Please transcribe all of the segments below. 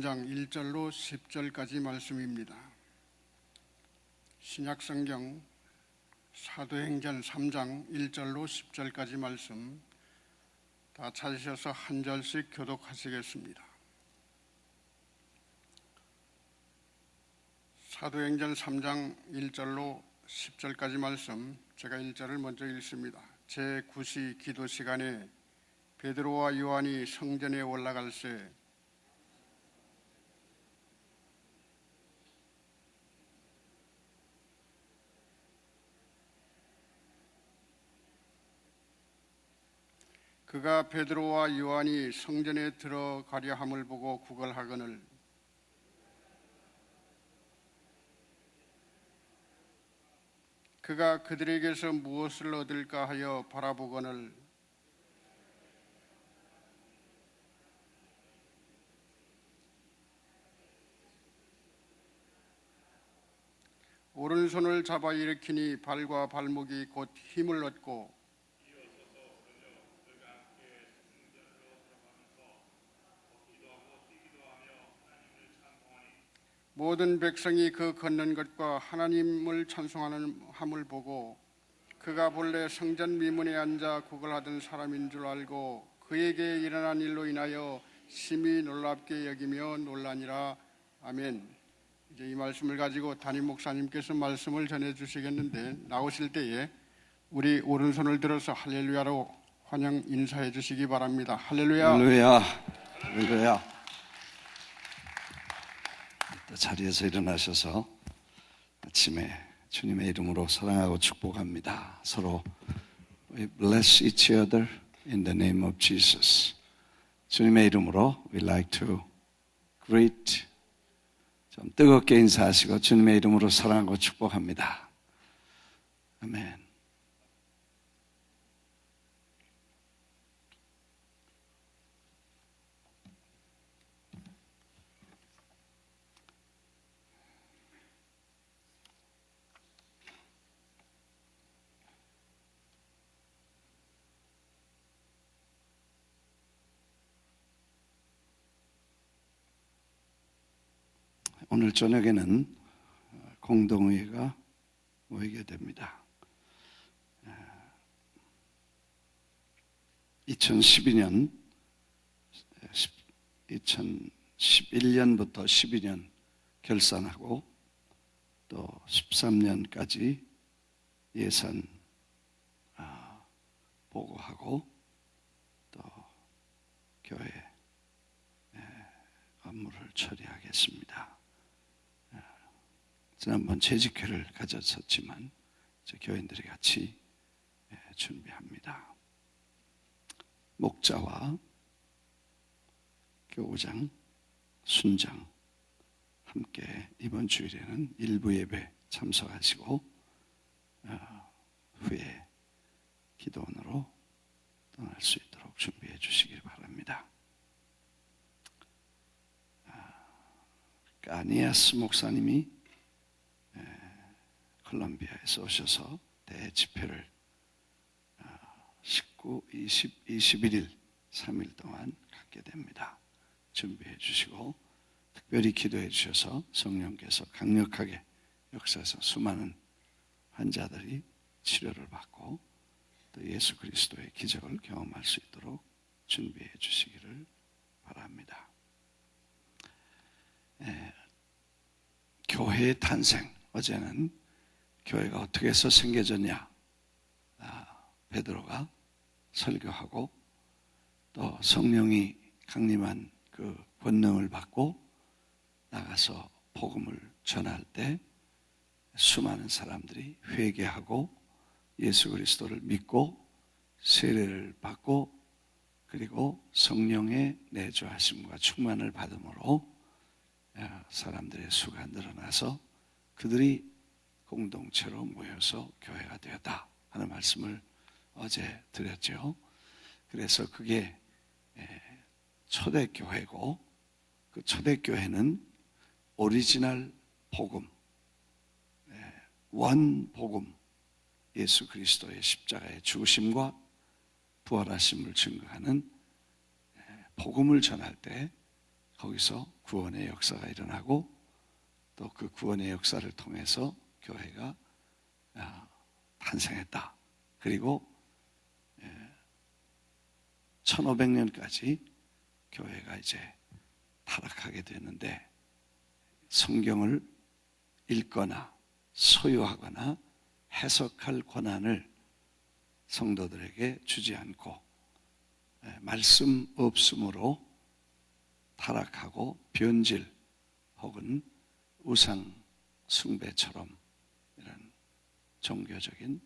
3장 1절로 10절까지 말씀입니다. 신약성경 사도행전 3장 1절로 10절까지 말씀 다 찾으셔서 한 절씩 교독하시겠습니다. 사도행전 3장 1절로 10절까지 말씀, 제가 1절을 먼저 읽습니다. 제9시 기도 시간에 베드로와 요한이 성전에 올라갈새 그가 베드로와 요한이 성전에 들어가려 함을 보고 구걸하거늘 그가 그들에게서 무엇을 얻을까 하여 바라보거늘 오른손을 잡아 일으키니 발과 발목이 곧 힘을 얻고 모든 백성이 그 걷는 것과 하나님을 찬송하는 함을 보고 그가 본래 성전 미문에 앉아 구걸하던 사람인 줄 알고 그에게 일어난 일로 인하여 심히 놀랍게 여기며 놀라니라. 아멘. 이제 이 말씀을 가지고 담임 목사님께서 말씀을 전해 주시겠는데, 나오실 때에 우리 오른손을 들어서 할렐루야로 환영 인사해 주시기 바랍니다. 할렐루야. 할렐루야. 할렐루야. 자리에서 일어나셔서 아침에 주님의 이름으로 사랑하고 축복합니다. 서로 we bless each other in the name of Jesus. 주님의 이름으로 we like to greet. 좀 뜨겁게 인사하시고 주님의 이름으로 사랑하고 축복합니다. 아멘. 오늘 저녁에는 공동회의가 모이게 됩니다. 2011년부터 12년 결산하고 또 13년까지 예산 보고하고 또 교회 업무를 처리하겠습니다. 지난번 재직회를 가졌었지만 교인들이 같이 준비합니다. 목자와 교우장, 순장 함께 이번 주일에는 일부 예배 참석하시고 후에 기도원으로 떠날 수 있도록 준비해 주시길 바랍니다. 까니아스 목사님이 콜롬비아에서 오셔서 대집회를 19, 20, 21일 3일 동안 갖게 됩니다. 준비해 주시고 특별히 기도해 주셔서 성령께서 강력하게 역사해서 수많은 환자들이 치료를 받고 또 예수 그리스도의 기적을 경험할 수 있도록 준비해 주시기를 바랍니다. 교회의 탄생, 어제는 교회가 어떻게 해서 생겨졌냐, 베드로가 설교하고 또 성령이 강림한 그 권능을 받고 나가서 복음을 전할 때 수많은 사람들이 회개하고 예수 그리스도를 믿고 세례를 받고 그리고 성령의 내주하심과 충만을 받음으로 사람들의 수가 늘어나서 그들이 공동체로 모여서 교회가 되었다 하는 말씀을 어제 드렸죠. 그래서 그게 초대교회고 그 초대교회는 오리지널 복음, 원복음, 예수 그리스도의 십자가의 죽으심과 부활하심을 증거하는 복음을 전할 때 거기서 구원의 역사가 일어나고 또 그 구원의 역사를 통해서 교회가 탄생했다. 그리고 1500년까지 교회가 이제 타락하게 되는데 성경을 읽거나 소유하거나 해석할 권한을 성도들에게 주지 않고 말씀 없음으로 타락하고 변질 혹은 우상 숭배처럼 이런 종교적인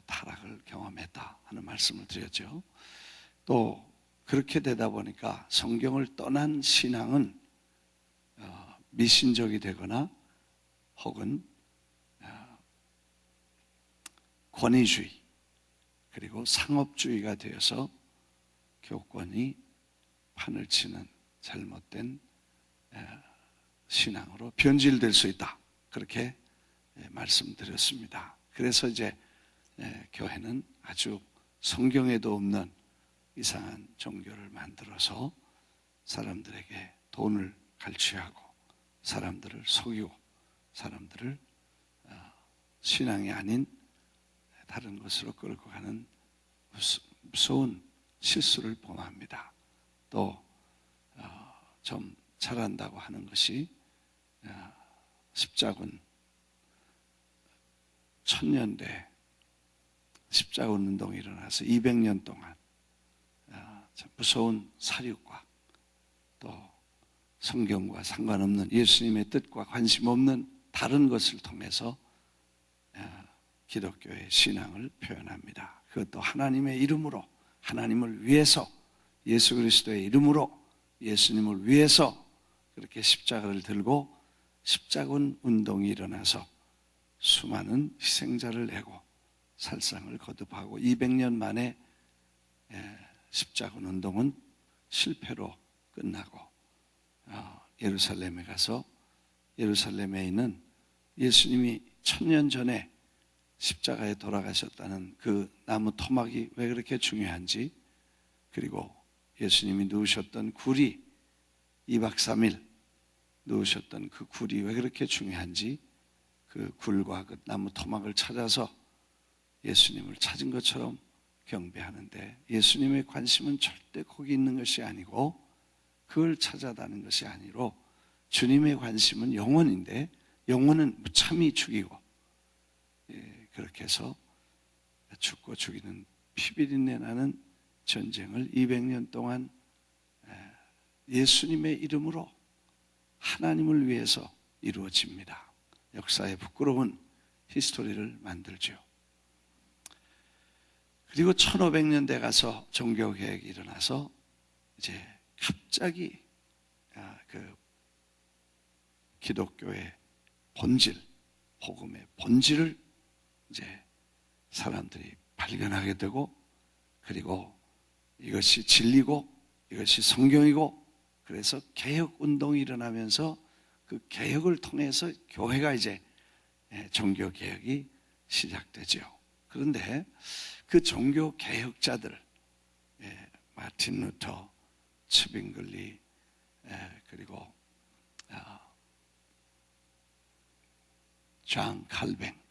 타락을 경험했다 하는 말씀을 드렸죠. 또 그렇게 되다 보니까 성경을 떠난 신앙은 미신적이 되거나 혹은 권위주의 그리고 상업주의가 되어서 교권이 판을 치는 잘못된 신앙으로 변질될 수 있다. 그렇게 말씀드렸습니다. 그래서 이제 교회는 아주 성경에도 없는 이상한 종교를 만들어서 사람들에게 돈을 갈취하고 사람들을 속이고 사람들을 신앙이 아닌 다른 것으로 끌고 가는 무서운 실수를 범합니다. 또 좀 잘한다고 하는 것이 십자군 1000년대 십자군 운동이 일어나서 200년 동안 무서운 사륙과 또 성경과 상관없는 예수님의 뜻과 관심 없는 다른 것을 통해서 기독교의 신앙을 표현합니다. 그것도 하나님의 이름으로 하나님을 위해서 예수 그리스도의 이름으로 예수님을 위해서 그렇게 십자가를 들고 십자군 운동이 일어나서 수많은 희생자를 내고 살상을 거듭하고 200년 만에 십자군 운동은 실패로 끝나고 예루살렘에 가서 예루살렘에 있는 예수님이 1000년 전에 십자가에 돌아가셨다는 그 나무 토막이 왜 그렇게 중요한지, 그리고 예수님이 누우셨던 굴이 2박 3일 누우셨던 그 굴이 왜 그렇게 중요한지 그 굴과 그 나무 토막을 찾아서 예수님을 찾은 것처럼 경배하는데, 예수님의 관심은 절대 거기 있는 것이 아니고 그걸 찾아다는 것이 아니로 주님의 관심은 영혼인데 영혼은 무참히 죽이고 그렇게 해서 죽고 죽이는 피비린내 나는 전쟁을 200년 동안 예수님의 이름으로 하나님을 위해서 이루어집니다. 역사의 부끄러운 히스토리를 만들죠. 그리고 1500년대 가서 종교개혁이 일어나서 이제 갑자기 그 기독교의 본질, 복음의 본질을 이제 사람들이 발견하게 되고, 그리고 이것이 진리고 이것이 성경이고, 그래서 개혁 운동이 일어나면서 그 개혁을 통해서 교회가 이제 종교 개혁이 시작되죠. 그런데 그 종교 개혁자들, 마틴 루터, 츠빙글리, 그리고 존 칼뱅,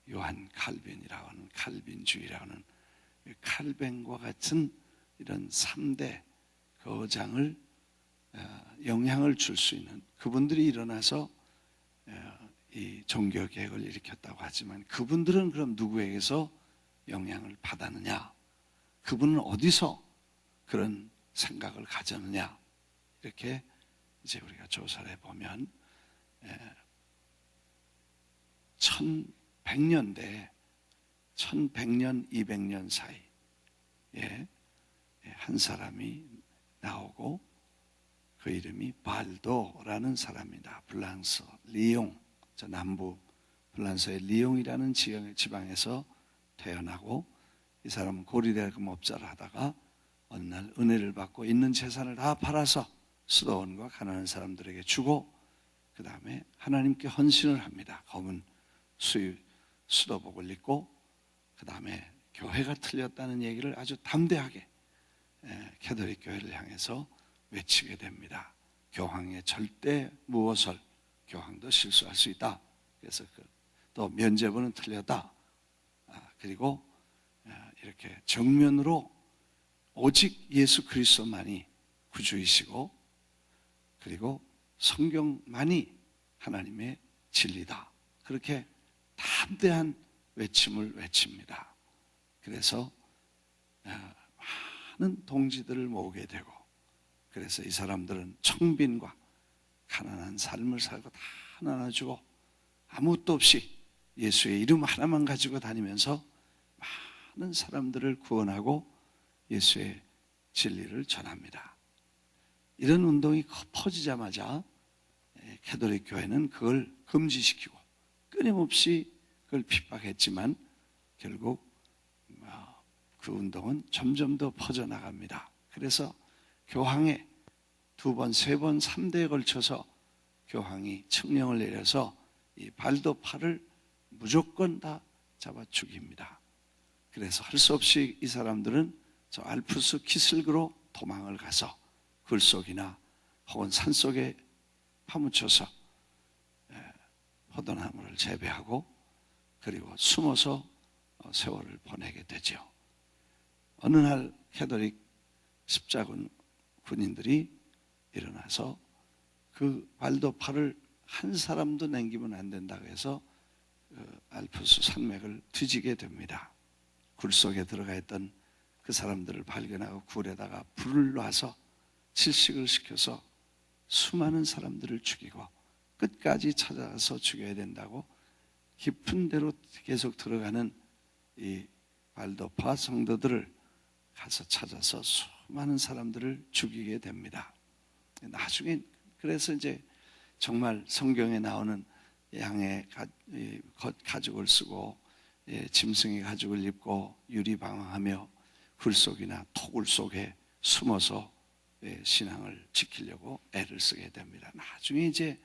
요한 칼빈이라고 하는 칼빈주의라고 하는 칼뱅과 같은 이런 3대 거장을 영향을 줄 수 있는 그분들이 일어나서 이 종교개혁을 일으켰다고 하지만, 그분들은 그럼 누구에게서 영향을 받았느냐, 그분은 어디서 그런 생각을 가졌느냐, 이렇게 이제 우리가 조사를 해보면 1100년대 1100년 200년 사이에 한 사람이 나오고 그 이름이 발도라는 사람입니다. 프랑스 리옹, 저 남부 프랑스의 리옹이라는 지방에서 태어나고, 이 사람은 고리대금업자를 하다가 어느 날 은혜를 받고 있는 재산을 다 팔아서 수도원과 가난한 사람들에게 주고, 그 다음에 하나님께 헌신을 합니다. 검은 수도복을 입고, 그 다음에 교회가 틀렸다는 얘기를 아주 담대하게 캐톨릭 교회를 향해서 외치게 됩니다. 교황의 절대 무엇을 교황도 실수할 수 있다. 그래서 또 면죄부는 틀렸다. 그리고 이렇게 정면으로 오직 예수 그리스도만이 구주이시고 그리고 성경만이 하나님의 진리다. 그렇게 담대한 외침을 외칩니다. 그래서 많은 동지들을 모으게 되고 그래서 이 사람들은 청빈과 가난한 삶을 살고 다 나눠주고 아무것도 없이 예수의 이름 하나만 가지고 다니면서 많은 사람들을 구원하고 예수의 진리를 전합니다. 이런 운동이 퍼지자마자 캐톨릭 교회는 그걸 금지시키고 끊임없이 그걸 핍박했지만 결국 그 운동은 점점 더 퍼져나갑니다. 그래서 교황의 2번, 3번, 3대에 걸쳐서 교황이 칙령을 내려서 이 발도파를 무조건 다 잡아 죽입니다. 그래서 할 수 없이 이 사람들은 저 알프스 키슬그로 도망을 가서 굴속이나 혹은 산속에 파묻혀서 포도나무를 재배하고 그리고 숨어서 세월을 보내게 되죠. 어느 날 캐톨릭 십자군 군인들이 일어나서 그 발도파를 한 사람도 남기면 안 된다고 해서 알프스 산맥을 뒤지게 됩니다. 굴 속에 들어가 있던 그 사람들을 발견하고 굴에다가 불을 놔서 질식을 시켜서 수많은 사람들을 죽이고 끝까지 찾아가서 죽여야 된다고 깊은 데로 계속 들어가는 이 발도파 성도들을 가서 찾아서 수많은 사람들을 죽이게 됩니다. 나중에 그래서 이제 정말 성경에 나오는 양의 가죽을 쓰고 짐승의 가죽을 입고 유리방황하며 굴속이나 토굴 속에 숨어서 신앙을 지키려고 애를 쓰게 됩니다. 나중에 이제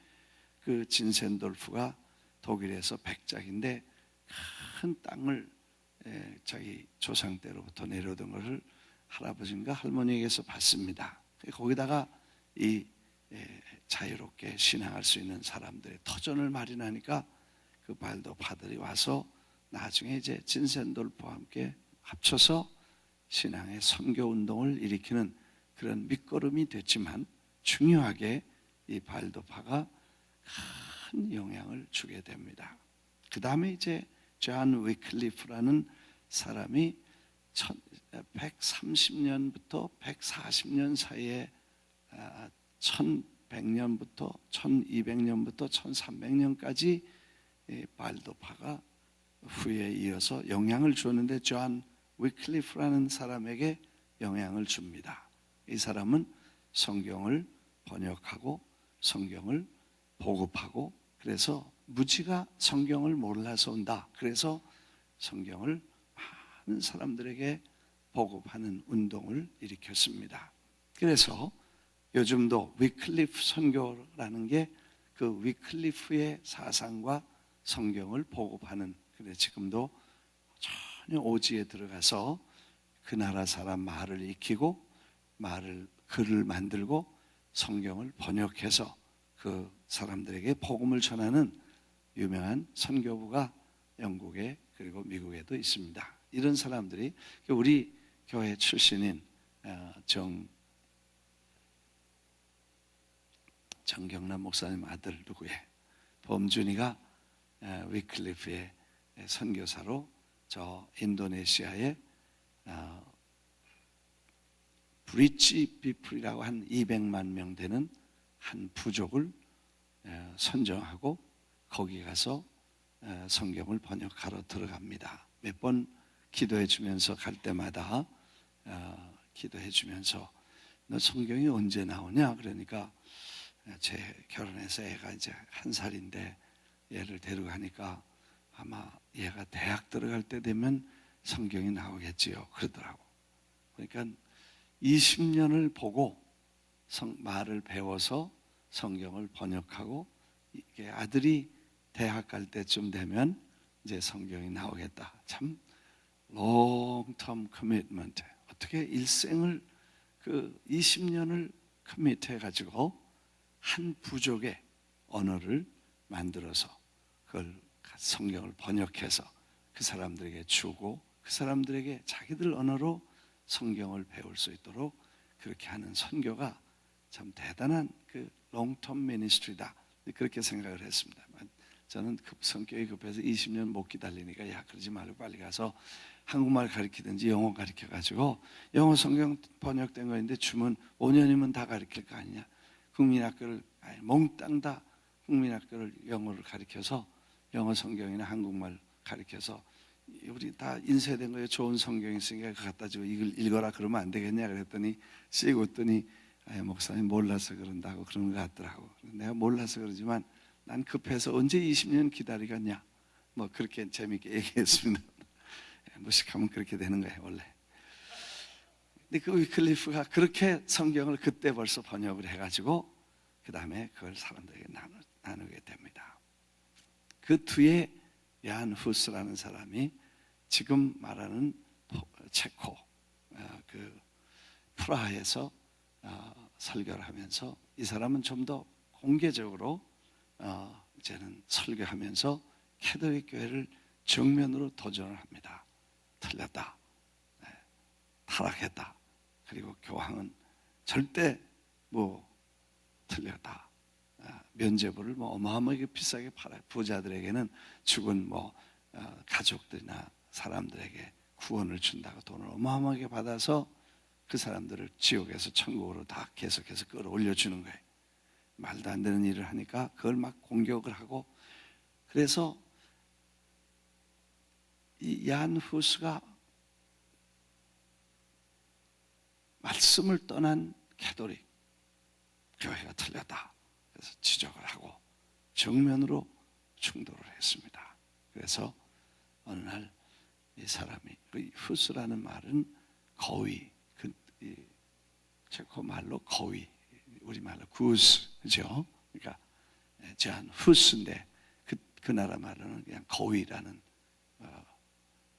그 진센돌프가 독일에서 백작인데 큰 땅을 자기 조상 때로부터 내려오던 것을 할아버지인가 할머니에게서 받습니다. 거기다가 이 자유롭게 신앙할 수 있는 사람들의 터전을 마련하니까 그 발도파들이 와서 나중에 이제 진센돌프와 함께 합쳐서 신앙의 선교 운동을 일으키는 그런 밑거름이 됐지만 중요하게 이 발도파가 큰 영향을 주게 됩니다. 그 다음에 이제 존 위클리프라는 사람이 130년부터 140년 사이에 1100년부터 1200년부터 1300년까지 발도파가 후에 이어서 영향을 주었는데 존 위클리프라는 사람에게 영향을 줍니다. 이 사람은 성경을 번역하고 성경을 보급하고 그래서 무지가 성경을 몰라서 온다. 그래서 성경을 많은 사람들에게 보급하는 운동을 일으켰습니다. 그래서 요즘도 위클리프 선교라는 게 그 위클리프의 사상과 성경을 보급하는 그래 지금도 전혀 오지에 들어가서 그 나라 사람 말을 익히고 글을 만들고 성경을 번역해서 그 사람들에게 복음을 전하는 유명한 선교부가 영국에 그리고 미국에도 있습니다. 이런 사람들이 우리 교회 출신인 정경남 목사님 아들 누구예요? 범준이가 위클리프의 선교사로 저 인도네시아의 브리치 피플이라고 한 200만 명 되는 한 부족을 선정하고 거기 가서 성경을 번역하러 들어갑니다. 몇 번 기도해 주면서 갈 때마다 기도해 주면서 너 성경이 언제 나오냐? 그러니까 제 결혼해서 애가 이제 1살인데 얘를 데려가니까 아마 얘가 대학 들어갈 때 되면 성경이 나오겠지요. 그러더라고. 그러니까 20년을 보고 말을 배워서 성경을 번역하고 이게 아들이 대학 갈 때쯤 되면 이제 성경이 나오겠다. 참 long term commitment. 어떻게 일생을 그 20년을 커밋해 가지고 한 부족의 언어를 만들어서 그걸 성경을 번역해서 그 사람들에게 주고 그 사람들에게 자기들 언어로 성경을 배울 수 있도록 그렇게 하는 선교가 참 대단한 그 롱텀 미니스트리다 그렇게 생각을 했습니다. 저는 성격이 급해서 20년 못 기다리니까 야 그러지 말고 빨리 가서 한국말 가르치든지 영어 가르쳐가지고 영어 성경 번역된 거 있는데 주면 5년이면 다 가르칠 거 아니냐. 국민학교를 몽땅 다 국민학교를 영어를 가르쳐서 영어 성경이나 한국말 가르쳐서 우리 다 인쇄된 거에 좋은 성경이 있으니까 그거 갖다 주고 이걸 읽어라 그러면 안 되겠냐 그랬더니 씩 웃더니 목사님 몰라서 그런다고 그러는 것 같더라고. 내가 몰라서 그러지만 난 급해서 언제 20년 기다리겠냐 뭐 그렇게 재밌게 얘기했습니다. 무식하면 그렇게 되는 거예요 원래. 근데 그 위클리프가 그렇게 성경을 그때 벌써 번역을 해가지고 그 다음에 그걸 사람들에게 나누게 됩니다. 그 뒤에 야한 후스라는 사람이 지금 말하는 체코 그 프라하에서 설교를 하면서 이 사람은 좀 더 공개적으로 이제는 설교하면서 캐톨릭 교회를 정면으로 도전을 합니다. 틀렸다, 타락했다. 그리고 교황은 절대 뭐 틀렸다. 면죄부를 뭐 어마어마하게 비싸게 팔아요. 부자들에게는 죽은 뭐 가족들이나 사람들에게 구원을 준다고 돈을 어마어마하게 받아서 그 사람들을 지옥에서 천국으로 다 계속해서 끌어올려 주는 거예요. 말도 안 되는 일을 하니까 그걸 막 공격을 하고 그래서 이 야한 후스가 말씀을 떠난 캐톨릭 교회가 틀렸다. 그래서 지적을 하고 정면으로 충돌을 했습니다. 그래서 어느 날 이 사람이 그 후스라는 말은 거위, 체코 말로 거위, 우리 말로 구스, 그죠? 그러니까 제한 후스인데 그 나라 말로는 그냥 거위라는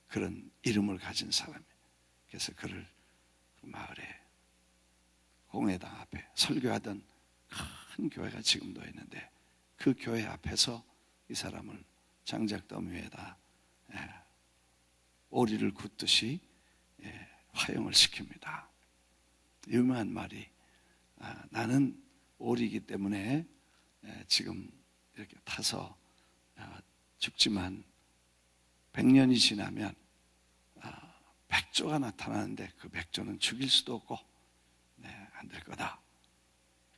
그런 이름을 가진 사람이에요. 그래서 그를 그 마을에 공회당 앞에 설교하던 큰 교회가 지금도 있는데 그 교회 앞에서 이 사람을 장작더미 위에다 오리를 굽듯이 화형을 시킵니다. 유명한 말이 나는 오리이기 때문에 지금 이렇게 타서 죽지만 100년이 지나면 백조가 나타나는데 그 백조는 죽일 수도 없고 안 될 거다.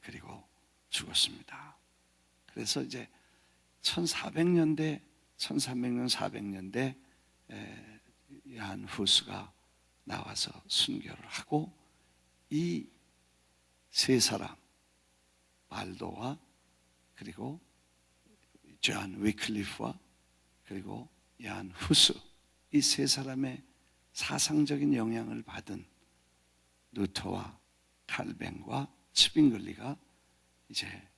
그리고 죽었습니다. 그래서 이제 1400년대, 1300년, 400년대 야한 후스가 나와서 순교를 하고 이 세 사람 발도와 그리고 존 위클리프와 그리고 야한 후스 이 세 사람의 사상적인 영향을 받은 루터와 칼뱅과 츠빙글리가 이제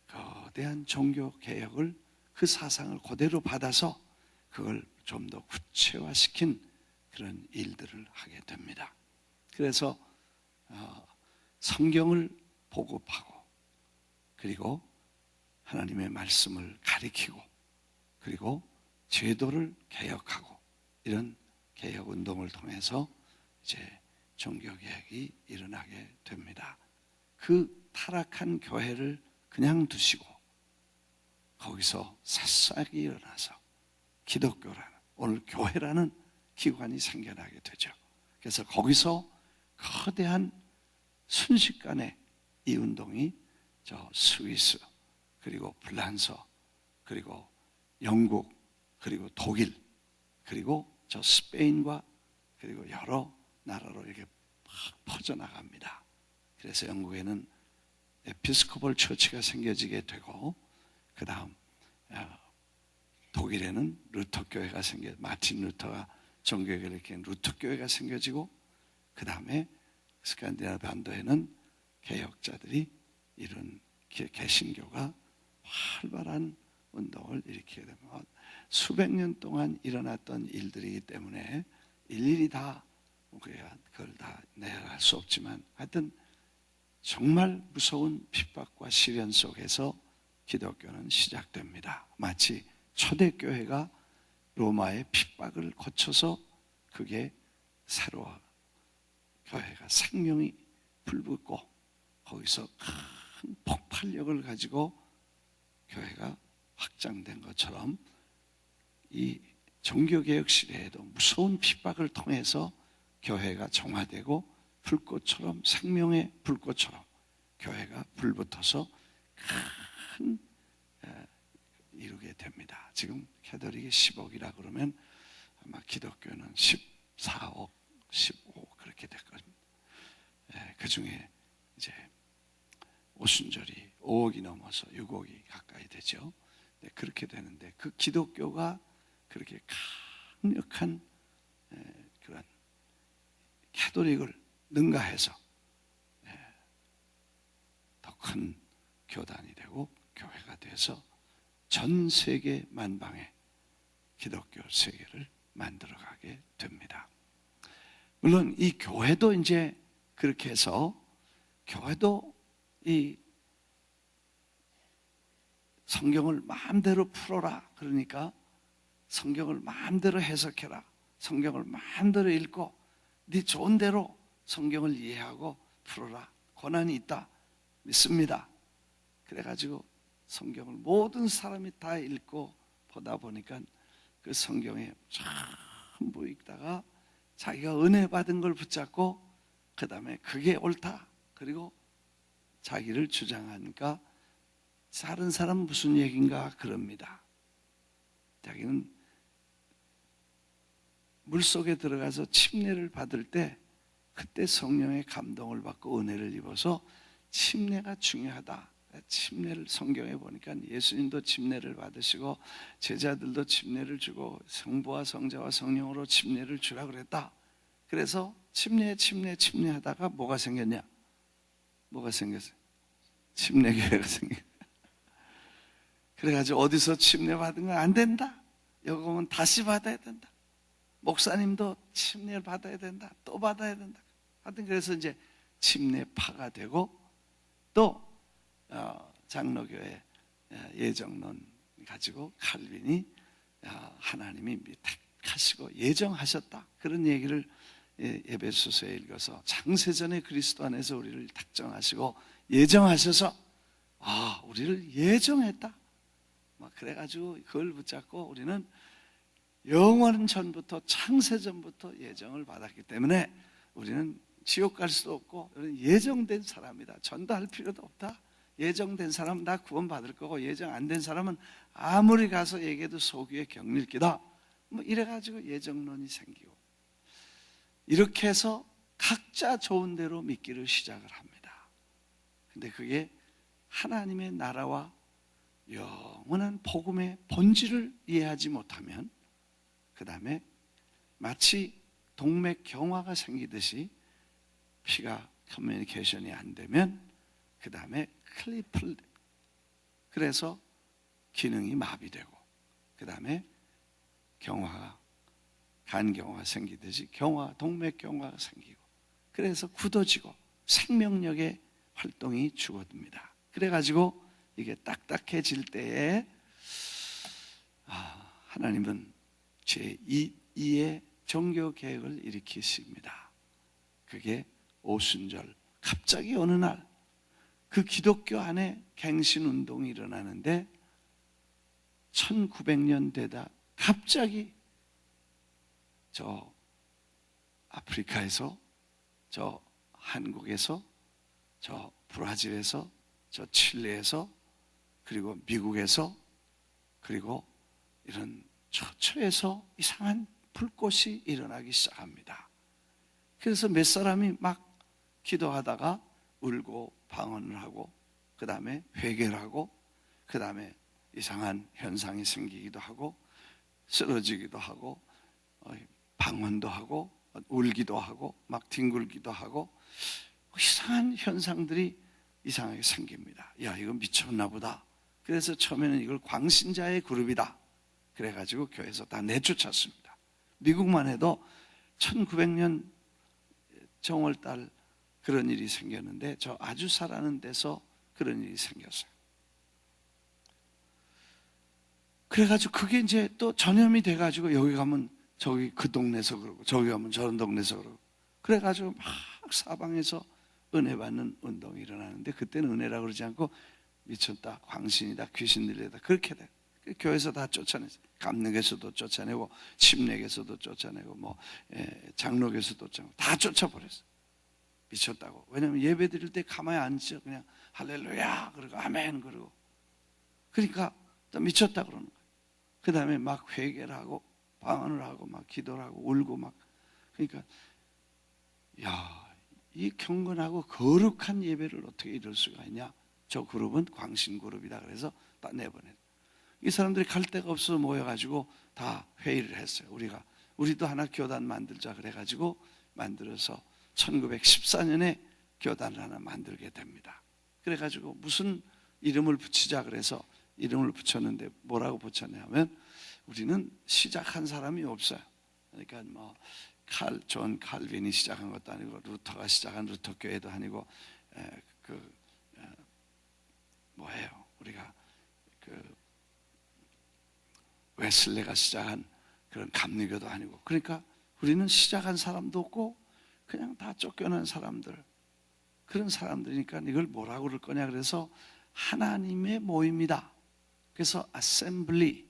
거대한 종교 개혁을 그 사상을 그대로 받아서 그걸 좀 더 구체화시킨 그런 일들을 하게 됩니다. 그래서 성경을 보급하고 그리고 하나님의 말씀을 가리키고 그리고 제도를 개혁하고 이런 개혁 운동을 통해서 이제 종교 개혁이 일어나게 됩니다. 그 타락한 교회를 그냥 두시고 거기서 새싹이 일어나서 기독교라는 오늘 교회라는 기관이 생겨나게 되죠. 그래서 거기서 거대한 순식간에 이 운동이 저 스위스 그리고 프랑스 그리고 영국 그리고 독일 그리고 저 스페인과 그리고 여러 나라로 이렇게 막 퍼져나갑니다. 그래서 영국에는 에피스코폴 처치가 생겨지게 되고 그 다음 독일에는 루터교회가 마틴 루터가 종교개혁을 일으킨 루터교회가 생겨지고 그 다음에 스칸디나비아 반도에는 개혁자들이 이룬 개신교가 활발한 운동을 일으키게 됩니다. 수백 년 동안 일어났던 일들이기 때문에 일일이 다 우리가 그걸 다 내려갈 수 없지만 하여튼 정말 무서운 핍박과 시련 속에서 기독교는 시작됩니다. 마치 초대교회가 로마의 핍박을 거쳐서 그게 새로 교회가 생명이 불붙고 거기서 큰 폭발력을 가지고 교회가 확장된 것처럼 이 종교개혁 시대에도 무서운 핍박을 통해서 교회가 정화되고 불꽃처럼 생명의 불꽃처럼 교회가 불붙어서 큰 이루게 됩니다. 지금 캐톨릭이 10억이라 그러면 아마 기독교는 14억, 15억 그렇게 됐거든요. 그 중에 이제 오순절이 5억이 넘어서 6억이 가까이 되죠. 그렇게 되는데 그 기독교가 그렇게 강력한 그런 캐톨릭을 능가해서 더 큰 교단이 되고 교회가 돼서 전 세계 만방의 기독교 세계를 만들어가게 됩니다. 물론 이 교회도 이제 그렇게 해서 교회도 이 성경을 마음대로 풀어라. 그러니까 성경을 마음대로 해석해라. 성경을 마음대로 읽고 네 좋은 대로 성경을 이해하고 풀어라. 권한이 있다. 믿습니다. 그래가지고 성경을 모든 사람이 다 읽고 보다 보니까 그 성경에 전부 읽다가 자기가 은혜 받은 걸 붙잡고 그 다음에 그게 옳다. 그리고 자기를 주장하니까 다른 사람은 무슨 얘기인가 그럽니다. 자기는 물속에 들어가서 침례를 받을 때 그때 성령의 감동을 받고 은혜를 입어서 침례가 중요하다. 침례를 성경에 보니까 예수님도 침례를 받으시고 제자들도 침례를 주고 성부와 성자와 성령으로 침례를 주라 그랬다. 그래서 침례하다가 뭐가 생겼냐? 뭐가 생겼어요? 침례교회가 생겼어요. 그래가지고 어디서 침례 받은 건 안 된다. 여기 오면 다시 받아야 된다. 목사님도 침례를 받아야 된다. 또 받아야 된다. 하여튼 그래서 이제 침례파가 되고 또 장로교회 예정론 가지고 칼빈이 하나님이 택하시고 예정하셨다. 그런 얘기를 에베소서에 읽어서 창세전에 그리스도 안에서 우리를 택정하시고 예정하셔서 우리를 예정했다. 막 그래가지고 그걸 붙잡고 우리는 영원 전부터 창세전부터 예정을 받았기 때문에 우리는 지옥 갈 수도 없고 우리는 예정된 사람이다. 전도할 필요도 없다. 예정된 사람은 다 구원받을 거고 예정 안 된 사람은 아무리 가서 얘기해도 속이에 경릴기다. 뭐 이래가지고 예정론이 생기고 이렇게 해서 각자 좋은 대로 믿기를 시작을 합니다. 근데 그게 하나님의 나라와 영원한 복음의 본질을 이해하지 못하면 그 다음에 마치 동맥경화가 생기듯이 피가 커뮤니케이션이 안 되면 그 다음에 클리플 그래서 기능이 마비되고 그 다음에 경화가 간경화가 생기듯이 동맥경화가 생기고 그래서 굳어지고 생명력의 활동이 죽어듭니다. 그래가지고 이게 딱딱해질 때에 하나님은 제2의 종교개혁을 일으키십니다. 그게 오순절 갑자기 어느 날 그 기독교 안에 갱신운동이 일어나는데 1900년 되다 갑자기 저 아프리카에서 저 한국에서 저 브라질에서 저 칠레에서 그리고 미국에서 그리고 이런 처처에서 이상한 불꽃이 일어나기 시작합니다. 그래서 몇 사람이 막 기도하다가 울고 방언을 하고 그 다음에 회개를 하고 그 다음에 이상한 현상이 생기기도 하고 쓰러지기도 하고 방언도 하고 울기도 하고 막 뒹굴기도 하고 이상한 현상들이 이상하게 생깁니다. 야, 이거 미쳤나 보다. 그래서 처음에는 이걸 광신자의 그룹이다. 그래가지고 교회에서 다 내쫓았습니다. 미국만 해도 1900년 정월달 그런 일이 생겼는데 저 아주사라는 데서 그런 일이 생겼어요. 그래가지고 그게 이제 또 전염이 돼가지고 여기 가면 저기 그 동네에서 그러고 저기 가면 저런 동네에서 그러고 그래가지고 막 사방에서 은혜 받는 운동이 일어나는데 그때는 은혜라고 그러지 않고 미쳤다, 광신이다, 귀신 들리다 그렇게 돼. 교회에서 다 쫓아냈어요. 감릭에서도 쫓아내고 침례에서도 쫓아내고 장로교에서도 쫓아내고 다 쫓아버렸어요. 미쳤다고. 왜냐하면 예배 드릴 때 가만히 앉죠. 그냥 할렐루야 그러고 아멘 그러고 그러니까 또 미쳤다 그러는 거예요. 그 다음에 막 회개를 하고 방언을 하고 막 기도를 하고 울고 막 그러니까 이 경건하고 거룩한 예배를 어떻게 이룰 수가 있냐. 저 그룹은 광신 그룹이다 그래서 다 내보냈어요. 이 사람들이 갈 데가 없어서 모여가지고 다 회의를 했어요. 우리도 하나 교단 만들자 그래가지고 만들어서 1914년에 교단을 하나 만들게 됩니다. 그래가지고 무슨 이름을 붙이자 그래서 이름을 붙였는데 뭐라고 붙였냐면 우리는 시작한 사람이 없어요. 그러니까 존 칼빈이 시작한 것도 아니고 루터가 시작한 루터 교회도 아니고 우리가 웨슬레가 시작한 그런 감리교도 아니고 그러니까 우리는 시작한 사람도 없고 그냥 다 쫓겨난 사람들 그런 사람들이니까 이걸 뭐라고 그럴 거냐 그래서 하나님의 모임이다. 그래서 assembly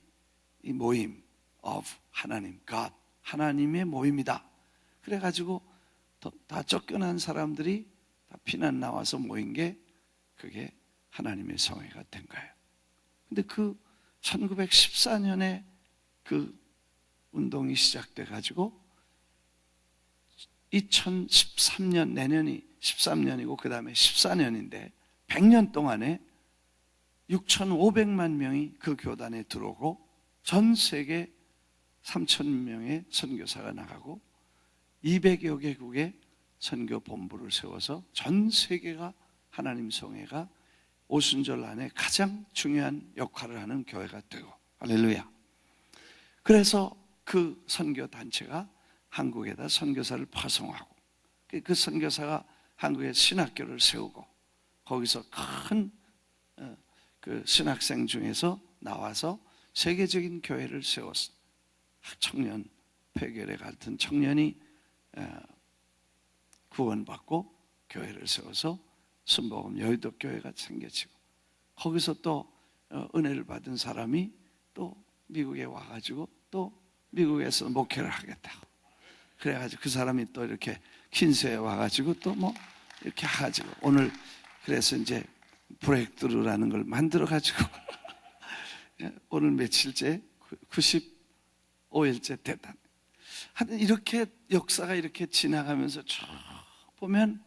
이 모임 of 하나님 God 하나님의 모임이다. 그래가지고 다 쫓겨난 사람들이 다 피난 나와서 모인 게 그게 하나님의 성회가 된 거예요. 근데 그 1914년에 그 운동이 시작돼 가지고 2013년 내년이 13년이고 그 다음에 14년인데 100년 동안에 6,500만 명이 그 교단에 들어오고 전 세계 3,000명의 선교사가 나가고 200여 개국의 선교 본부를 세워서 전 세계가 하나님 성회가 오순절 안에 가장 중요한 역할을 하는 교회가 되고 할렐루야. 그래서 그 선교 단체가 한국에다 선교사를 파송하고 그 선교사가 한국에 신학교를 세우고 거기서 큰 그 신학생 중에서 나와서 세계적인 교회를 세웠어. 청년 폐결에 같은 청년이 구원받고 교회를 세워서 순복음 여의도 교회가 생겨지고 거기서 또 은혜를 받은 사람이 또 미국에 와가지고 또 미국에서 목회를 하겠다고 그래가지고 그 사람이 또 이렇게 퀸스에 와가지고 또 이렇게 하가지고 오늘 그래서 이제 브레이크드루라는 걸 만들어가지고 오늘 며칠째 95일째 됐다. 하여튼 이렇게 역사가 이렇게 지나가면서 쭉 보면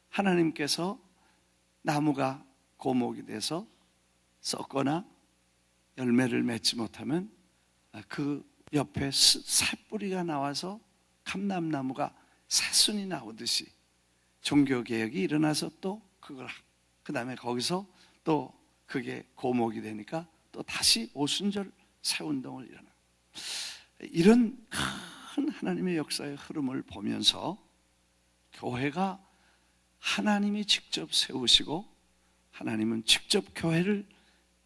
하나님께서 나무가 고목이 돼서 썩거나 열매를 맺지 못하면 그 옆에 새뿌리가 나와서 감람나무가 새순이 나오듯이 종교개혁이 일어나서 또 그걸 그 다음에 거기서 또 그게 고목이 되니까 또 다시 오순절 새운동을 일어나. 이런 큰 하나님의 역사의 흐름을 보면서 교회가 하나님이 직접 세우시고 하나님은 직접 교회를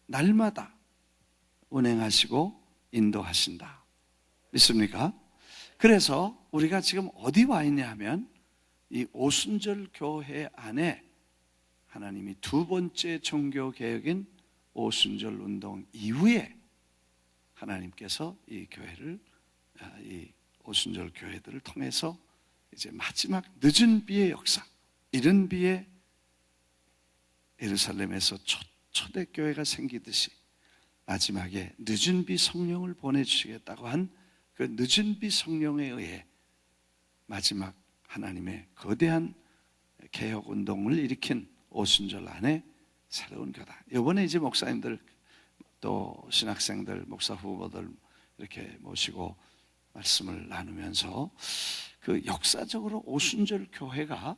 날마다 운행하시고 인도하신다. 믿습니까? 그래서 우리가 지금 어디 와 있냐 하면 이 오순절 교회 안에 하나님이 두 번째 종교개혁인 오순절 운동 이후에 하나님께서 이 교회를 이 오순절 교회들을 통해서 이제 마지막 늦은 비의 역사 이른 비에 예루살렘에서 초대교회가 생기듯이 마지막에 늦은 비 성령을 보내주시겠다고 한 그 늦은 비 성령에 의해 마지막 하나님의 거대한 개혁운동을 일으킨 오순절 안에 새로운 교단. 이번에 이제 목사님들 또 신학생들 목사 후보들 이렇게 모시고 말씀을 나누면서 그 역사적으로 오순절 교회가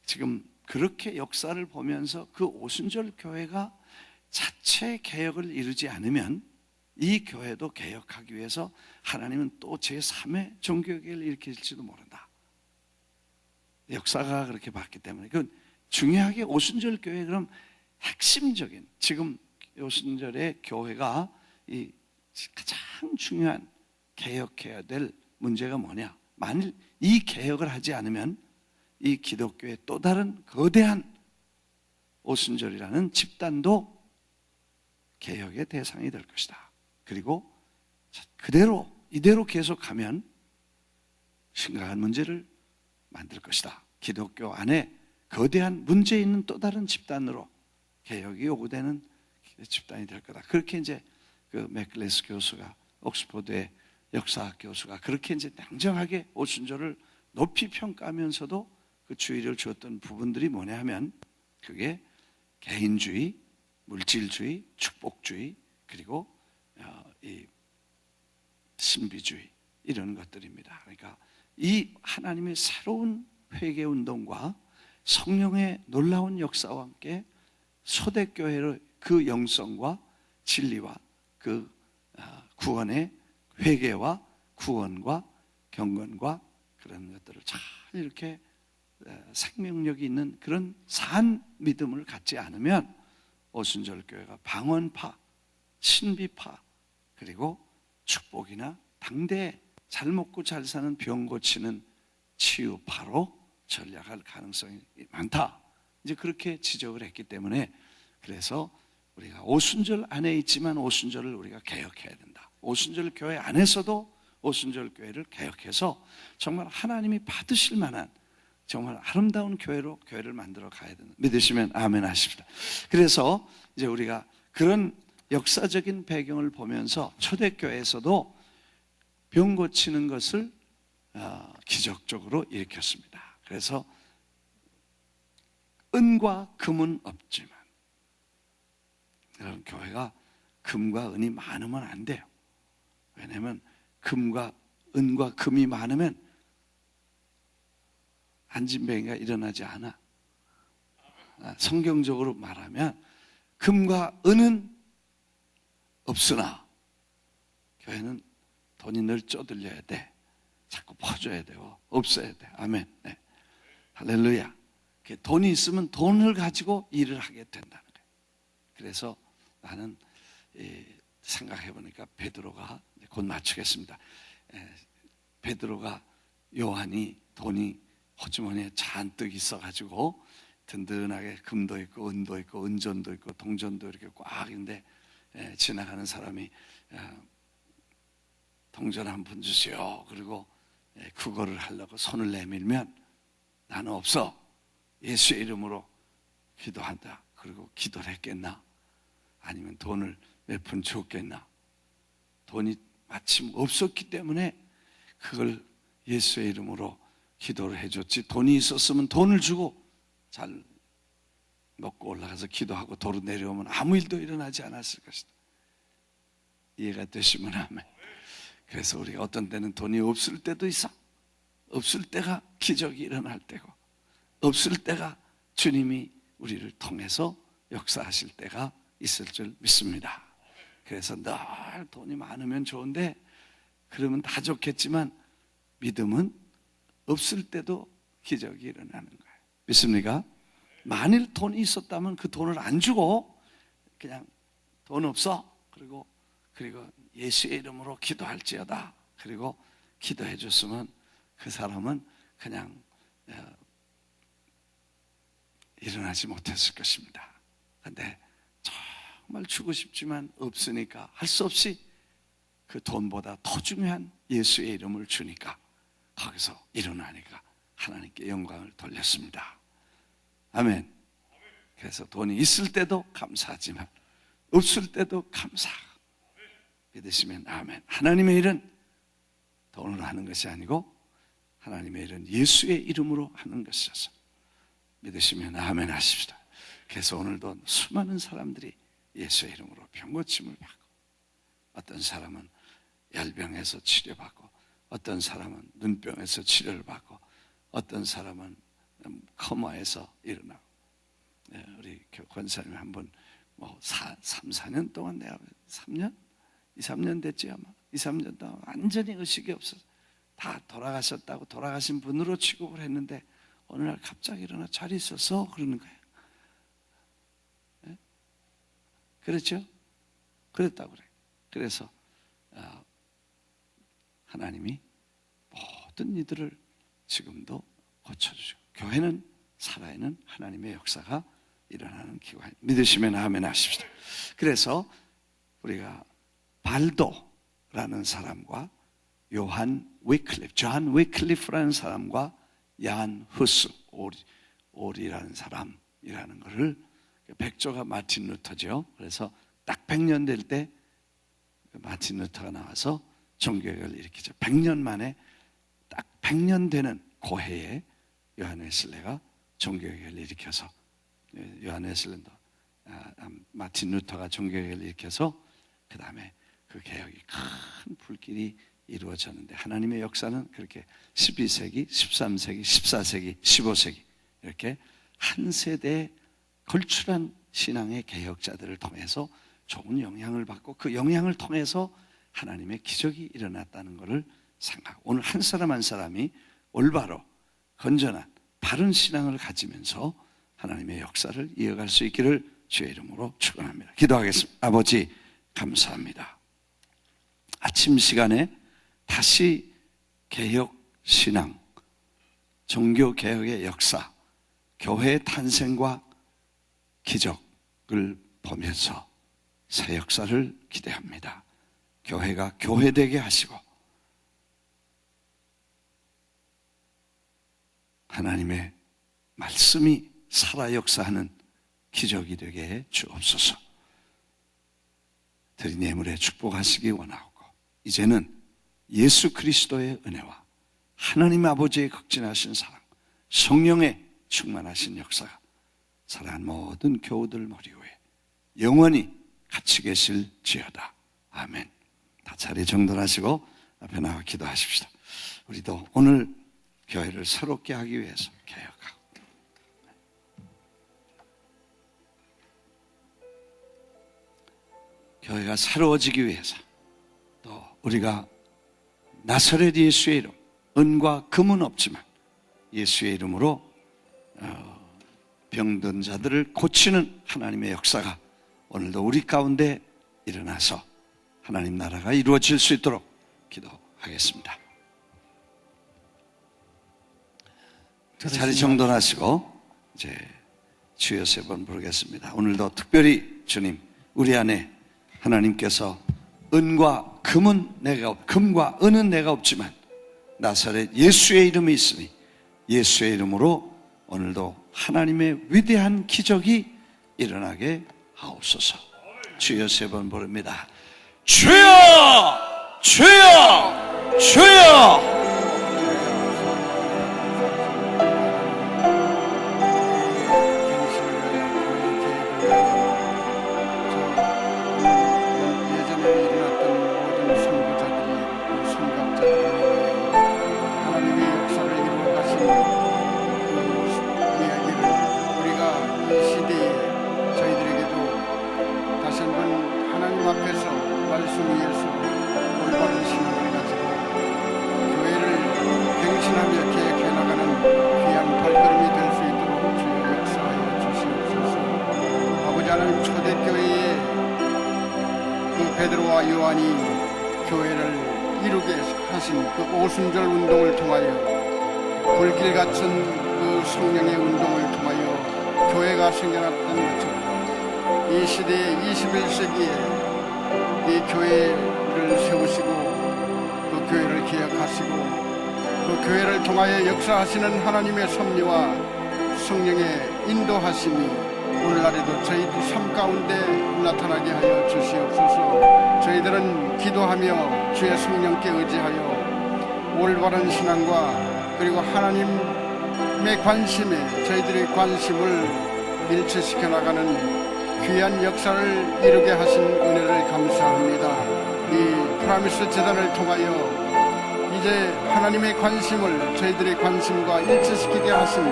지금 그렇게 역사를 보면서 그 오순절 교회가 자체 개혁을 이루지 않으면 이 교회도 개혁하기 위해서 하나님은 또 제3의 종교개혁을 일으킬지도 모른다. 역사가 그렇게 봤기 때문에 그 중요하게 오순절 교회 그럼 핵심적인 지금 오순절의 교회가 이 가장 중요한 개혁해야 될 문제가 뭐냐? 만일 이 개혁을 하지 않으면 이 기독교의 또 다른 거대한 오순절이라는 집단도 개혁의 대상이 될 것이다. 그리고 이대로 계속하면 심각한 문제를 만들 것이다. 기독교 안에 거대한 문제 있는 또 다른 집단으로 개혁이 요구되는 집단이 될 거다. 그렇게 이제 그 맥클레스 교수가 옥스퍼드의 역사학 교수가 그렇게 이제 냉정하게 오순절을 높이 평가하면서도 그 주의를 주었던 부분들이 뭐냐 하면 그게 개인주의, 물질주의, 축복주의 그리고 이 신비주의 이런 것들입니다. 그러니까 이 하나님의 새로운 회개 운동과 성령의 놀라운 역사와 함께 초대교회의 그 영성과 진리와 그 구원의 회개와 구원과 경건과 그런 것들을 잘 이렇게 생명력이 있는 그런 산 믿음을 갖지 않으면 오순절 교회가 방언파, 신비파 그리고 축복이나 당대 잘 먹고 잘 사는 병 고치는 치유파로 전략할 가능성이 많다. 이제 그렇게 지적을 했기 때문에 그래서 우리가 오순절 안에 있지만 오순절을 우리가 개혁해야 된다. 오순절 교회 안에서도 오순절 교회를 개혁해서 정말 하나님이 받으실 만한 정말 아름다운 교회를 만들어 가야 된다. 믿으시면 아멘 하십시다. 그래서 이제 우리가 그런 역사적인 배경을 보면서 초대교회에서도 병 고치는 것을 기적적으로 일으켰습니다. 그래서 은과 금은 없지만 여러분 교회가 금과 은이 많으면 안 돼요. 왜냐하면 금과 은과 금이 많으면 안진뱅이가 일어나지 않아. 성경적으로 말하면 금과 은은 없으나 교회는 돈이 늘 쪼들려야 돼. 자꾸 퍼줘야 되고 없어야 돼. 아멘. 네. 할렐루야. 돈이 있으면 돈을 가지고 일을 하게 된다는 거예요. 그래서 나는 생각해 보니까 베드로가 곧 맞추겠습니다. 베드로가 요한이 돈이 호주머니에 잔뜩 있어가지고 든든하게 금도 있고 은도 있고 은전도 있고 동전도 이렇게 꽉 있는데 지나가는 사람이 동전 한 푼 주시오. 그리고 그거를 하려고 손을 내밀면 나는 없어. 예수의 이름으로 기도한다. 그리고 기도를 했겠나? 아니면 돈을 몇 푼 줬겠나? 돈이 마침 없었기 때문에 그걸 예수의 이름으로 기도를 해줬지. 돈이 있었으면 돈을 주고 잘 먹고 올라가서 기도하고 도로 내려오면 아무 일도 일어나지 않았을 것이다. 이해가 되시면 아멘. 그래서 우리가 어떤 때는 돈이 없을 때도 있어. 없을 때가 기적이 일어날 때고 없을 때가 주님이 우리를 통해서 역사하실 때가 있을 줄 믿습니다. 그래서 늘 돈이 많으면 좋은데 그러면 다 좋겠지만 믿음은 없을 때도 기적이 일어나는 거예요. 믿습니까? 만일 돈이 있었다면 그 돈을 안 주고 그냥 돈 없어. 그리고 예수의 이름으로 기도할지어다. 그리고 기도해 줬으면 그 사람은 그냥 일어나지 못했을 것입니다. 그런데 정말 주고 싶지만 없으니까 할 수 없이 그 돈보다 더 중요한 예수의 이름을 주니까 거기서 일어나니까 하나님께 영광을 돌렸습니다. 아멘. 그래서 돈이 있을 때도 감사하지만 없을 때도 감사하고 믿으시면 아멘. 하나님의 일은 돈으로 하는 것이 아니고 하나님의 일은 예수의 이름으로 하는 것이어서 믿으시면 아멘 하십시다. 그래서 오늘도 수많은 사람들이 예수의 이름으로 병고침을 받고 어떤 사람은 열병에서 치료받고 어떤 사람은 눈병에서 치료를 받고 어떤 사람은 코마에서 일어나고 우리 권사님 한번 3, 4년 동안 내가 3년? 2, 3년 됐지 아마 2, 3년 동안 완전히 의식이 없어서 다 돌아가셨다고 돌아가신 분으로 취급을 했는데 어느 날 갑자기 일어나 잘 있었어? 그러는 거예요. 네? 그렇죠? 그랬다고 그래요. 그래서 하나님이 모든 이들을 지금도 고쳐주시고, 교회는 살아있는 하나님의 역사가 일어나는 기관. 믿으시면 아멘 하십시다. 그래서 우리가 발도라는 사람과 존 위클리프라는 사람과 얀 후스 오리라는 사람이라는 것을, 백조가 마틴 루터죠. 그래서 딱 100년 될 때 마틴 루터가 나와서 종교개혁을 일으키죠. 100년 만에 딱 100년 되는 고해에 요한 웨슬레가 종교개혁을 일으켜서, 요한 웨슬레도 마틴 루터가 종교개혁을 일으켜서 그 다음에 그 개혁이 큰 불길이 이루어졌는데, 하나님의 역사는 그렇게 12세기, 13세기, 14세기, 15세기 이렇게 한 세대에 걸출한 신앙의 개혁자들을 통해서 좋은 영향을 받고, 그 영향을 통해서 하나님의 기적이 일어났다는 것을 생각하고, 오늘 한 사람 한 사람이 올바로 건전한 바른 신앙을 가지면서 하나님의 역사를 이어갈 수 있기를 주의 이름으로 축원합니다. 기도하겠습니다. 아버지 감사합니다. 아침 시간에 다시 개혁 신앙, 종교 개혁의 역사, 교회의 탄생과 기적을 보면서 새 역사를 기대합니다. 교회가 교회되게 하시고 하나님의 말씀이 살아 역사하는 기적이 되게 해 주옵소서. 드린 예물에 축복하시기 원하고, 이제는 예수 그리스도의 은혜와 하나님 아버지의 극진하신 사랑, 성령의 충만하신 역사가 사랑하는 모든 교우들 머리 위에 영원히 같이 계실지어다. 아멘. 다 자리 정돈하시고 앞에 나와 기도하십시다. 우리도 오늘 교회를 새롭게 하기 위해서 개혁하고, 교회가 새로워지기 위해서, 또 우리가 나사렛 예수의 이름, 은과 금은 없지만 예수의 이름으로 병든 자들을 고치는 하나님의 역사가 오늘도 우리 가운데 일어나서 하나님 나라가 이루어질 수 있도록 기도하겠습니다. 자리 정돈하시고 이제 주여 세 번 부르겠습니다. 오늘도 특별히 주님, 우리 안에 하나님께서 금과 은은 내가 없지만 나사렛 예수의 이름이 있으니 예수의 이름으로 오늘도 하나님의 위대한 기적이 일어나게 하옵소서. 주여 세 번 부릅니다. 주여! 주여! 주여! 앞에서 말씀 위에서 올바른 신앙을 가지고 교회를 갱신하며 계획해 나가는 귀한 발걸음이 될 수 있도록 주여 역사하여 주시옵소서. 아버지 하나님, 초대교회에 그 베드로와 요한이 교회를 이루게 하신 그 오순절 운동을 통하여, 불길 같은 그 성령의 운동을 통하여 교회가 생겨났던 것처럼 이 시대의 21세기에 이 교회를 세우시고 그 교회를 기억하시고 그 교회를 통하여 역사하시는 하나님의 섭리와 성령의 인도하심이 오늘날에도 저희들 삶 가운데 나타나게 하여 주시옵소서. 저희들은 기도하며 주의 성령께 의지하여 올바른 신앙과 그리고 하나님의 관심에 저희들의 관심을 일치시켜 나가는 귀한 역사를 이루게 하신 은혜를 감사합니다. 이 프라미스 재단을 통하여 이제 하나님의 관심을 저희들의 관심과 일치시키게 하신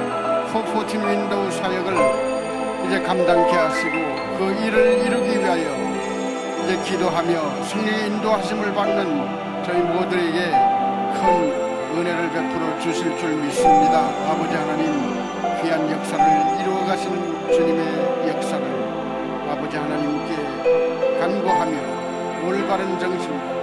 414 윈도우 사역을 이제 감당케 하시고 그 일을 이루기 위하여 이제 기도하며 성령의 인도하심을 받는 저희 모두에게 큰 은혜를 베풀어 주실 줄 믿습니다. 아버지 하나님, 귀한 역사를 이루어 가시는 주님의 역사를 아버지 하나님께 간구하며 올바른 정신과